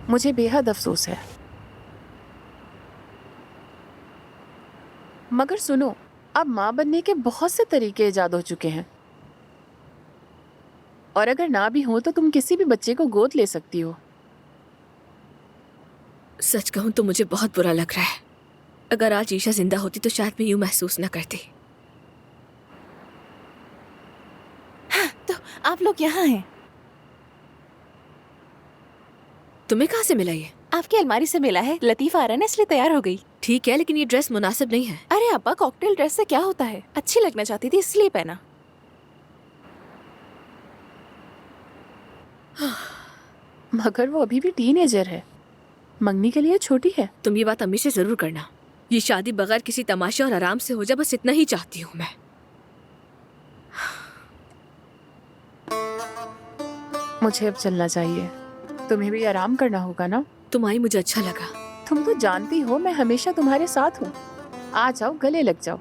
मुझे बेहद अफसोस है। मगर सुनो, अब माँ बनने के बहुत से तरीके इजाद हो चुके हैं, और अगर ना भी हो तो तुम किसी भी बच्चे को गोद ले सकती हो। सच कहूं तो मुझे बहुत बुरा लग रहा है। अगर आज ईशा जिंदा होती तो शायद मैं यूं महसूस न करती। हाँ, तो आप लोग यहाँ हैं? तुम्हें कहाँ से मिला ये? आपकी अलमारी से मिला है। लतीफ आ रहा है ना, इसलिए तैयार हो गई। ठीक है, लेकिन ये ड्रेस मुनासिब नहीं है। अरे अब्बा, कॉकटेल ड्रेस से क्या होता है? अच्छी लगना चाहती थी इसलिए पहना। मगर वो अभी भी टीनेजर है, मंगनी के लिए छोटी है। तुम ये बात अम्मी से जरूर करना। ये शादी बगैर किसी तमाशे और आराम से हो जाए, बस इतना ही चाहती हूँ मैं। मुझे अब चलना चाहिए। तुम्हें भी आराम करना होगा ना। तुम आई, मुझे अच्छा लगा। तुम तो जानती हो मैं हमेशा तुम्हारे साथ हूँ। आ जाओ, गले लग जाओ।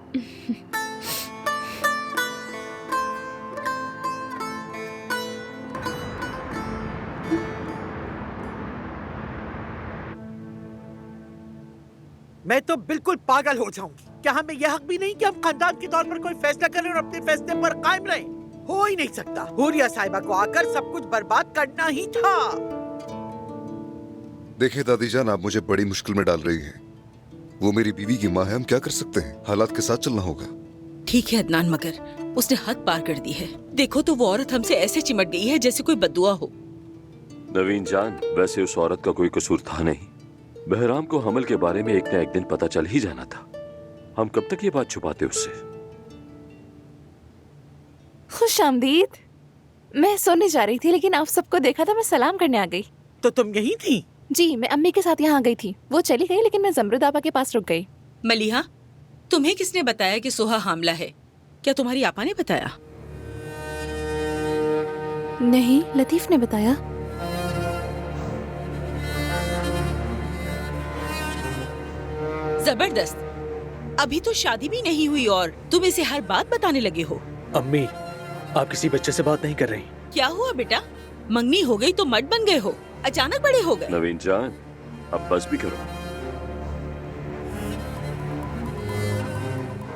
मैं तो बिल्कुल पागल हो जाऊंगी। क्या हमें यह हक भी नहीं कि हम खानदान के तौर पर कोई फैसला करें और अपने फैसले पर कायम रहें? हो ही नहीं सकता। हुरिया साहिबा को आकर सब कुछ बर्बाद करना ही था। देखिए दादी जान, आप मुझे बड़ी मुश्किल में डाल रही हैं। वो मेरी बीवी की माँ है, हम क्या कर सकते हैं? हालात के साथ चलना होगा। ठीक है अदनान, मगर उसने हद पार कर दी है। देखो तो वो औरत हमसे ऐसे चिमट गई है जैसे कोई बद्दुआ हो। नवीन जान, वैसे उस औरत का कोई कसूर था नहीं। बहराम को हमल के बारे में एक न एक दिन पता चल ही जाना था। हम कब तक ये बात छुपाते उससे? खुश आमदीद। मैं सोने जा रही थी, लेकिन आप सबको देखा था, मैं सलाम करने आ गई। तो तुम यही थी? जी, मैं अम्मी के साथ यहाँ आ गई थी। वो चली गई, लेकिन मैं जमरुद आपा के पास रुक गई। मलिहा, तुम्हें किसने बताया कि सोहा हामला है? क्या तुम्हारी आपा ने बताया? नहीं, लतीफ ने बताया। जबरदस्त। अभी तो शादी भी नहीं हुई और तुम इसे हर बात बताने लगे हो। अम्मी, आप किसी बच्चे से बात नहीं कर रही। क्या हुआ बेटा? मंगनी हो गई तो मर्द बन गए हो? अचानक बड़े हो गए? नवीन जान, अब बस भी करो।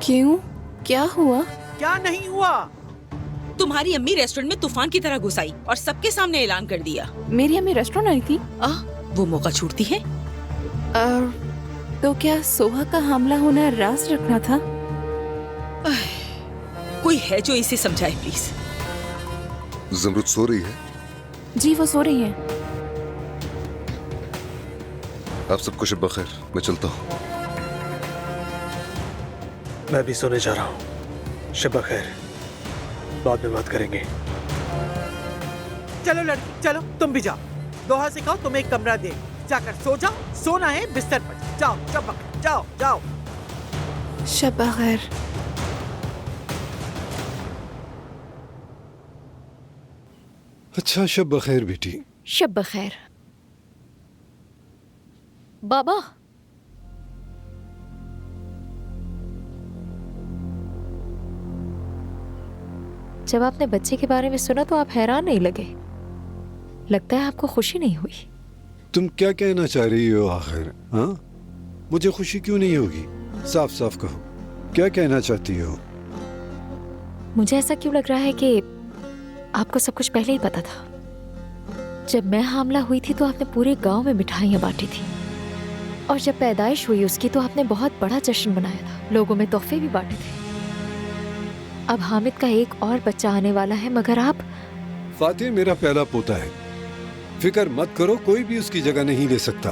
क्यों? क्या हुआ? क्या नहीं हुआ? तुम्हारी अम्मी रेस्टोरेंट में तूफान की तरह घुस आई और सबके सामने ऐलान कर दिया। मेरी अम्मी रेस्टोरेंट आई थी? वो मौका छूटती है? तो क्या सोहा का हमला होना राज रखना था? कोई है जो इसे समझाए प्लीज। जमरुद सो रही है? जी, वो सो रही है। आप सबको शब बखैर, मैं चलता हूँ। मैं भी सोने जा रहा हूँ। शब बखैर, बाद में बात करेंगे। चलो लड़की, चलो तुम भी जाओ। दोहा से कहो तुम्हें एक कमरा दे, जाकर सो जाओ। सोना है बिस्तर पर। जाओ, शब बखैर, जाओ जाओ। शब बखैर। अच्छा, शब बखैर बेटी। शब बखैर। बाबा, जब आपने बच्चे के बारे में सुना तो आप हैरान नहीं लगे? लगता है आपको खुशी नहीं हुई। तुम क्या कहना चाह रही हो आखिर? हाँ, मुझे खुशी क्यों नहीं होगी? साफ साफ कहो, क्या कहना चाहती हो? मुझे ऐसा क्यों लग रहा है कि आपको सब कुछ पहले ही पता था। जब मैं हामला हुई थी तो आपने पूरे गांव में मिठाइयाँ बांटी थी, और जब पैदाइश हुई उसकी तो आपने बहुत बड़ा जश्न मनाया था, लोगों में तोहफे भी बांटे थे। अब हामिद का एक और बच्चा आने वाला है, मगर आप... फातिह मेरा पहला पोता है, फिक्र मत करो, कोई भी उसकी जगह नहीं ले सकता।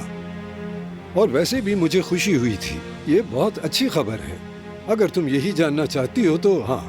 और वैसे भी मुझे खुशी हुई थी, ये बहुत अच्छी खबर है। अगर तुम यही जानना चाहती हो तो हाँ।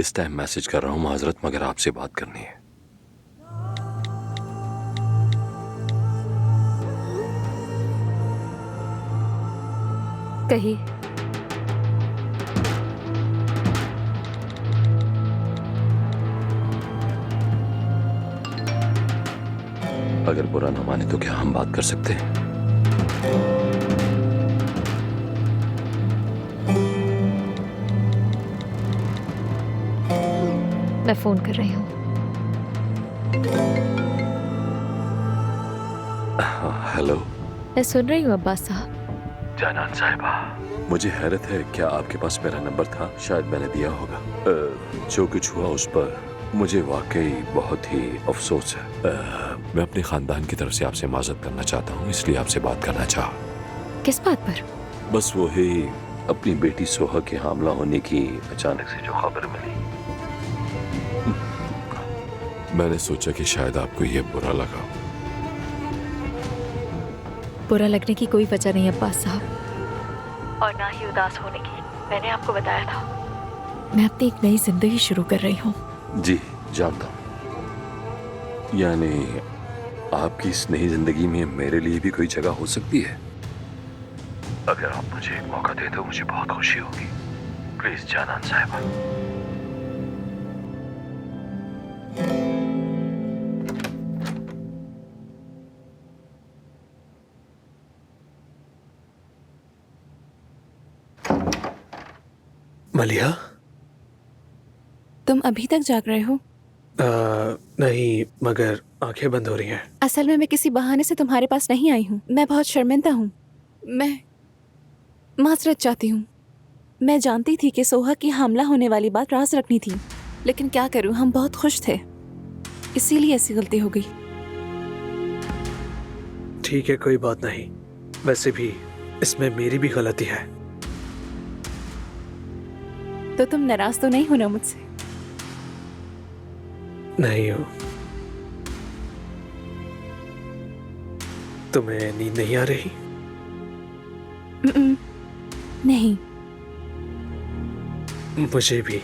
इस टाइम मैसेज कर रहा हूँ माजरत, मगर आपसे बात करनी है। कहिए। अगर बुरा ना माने तो क्या हम बात कर सकते हैं? मैं फोन कर रही हूँ। हेलो। मैं सुन रही हूँ अब्बास साहब। जानान साहिबा, मुझे हैरत है, क्या आपके पास मेरा नंबर था? शायद मैंने दिया होगा। जो कुछ हुआ उस पर मुझे वाकई बहुत ही अफसोस है। मैं अपने खानदान की तरफ से आपसे माजरत करना चाहता हूँ, इसलिए आपसे बात करना चाहा। किस बात पर? बस वो ही अपनी बेटी सोहा के हामला होने की अचानक से जो खबर मिली। मैंने सोचा कि शायद आपको ये बुरा लगा। बुरा लगने की कोई वजह नहीं अब्बास साहब, और ना ही उदास होने की। मैंने आपको बताया था मैं अपनी एक नई जिंदगी शुरू कर रही हूँ। जी जानता हूँ। यानी आपकी इस नई जिंदगी में मेरे लिए भी कोई जगह हो सकती है? अगर आप मुझे एक मौका दे तो मुझे बहुत खुशी होगी। प्लीज जानान साहिबा। मलिहा? तुम अभी तक जाग रहे हो? नहीं, मगर आंखें बंद हो रही हैं। असल में मैं किसी बहाने से तुम्हारे पास नहीं आई हूँ। मैं बहुत शर्मिंदा हूँ। मैं माजरत चाहती हूँ। मैं जानती थी कि सोहा की हमला होने वाली बात राज रखनी थी, लेकिन क्या करूँ, हम बहुत खुश थे, इसीलिए ऐसी गलती हो गई। ठीक है, कोई बात नहीं। वैसे भी इसमें मेरी भी गलती है। तो तुम नाराज तो नहीं हो ना मुझसे? नहीं हूँ। तुम्हें नींद नहीं आ रही? नहीं। मुझे भी।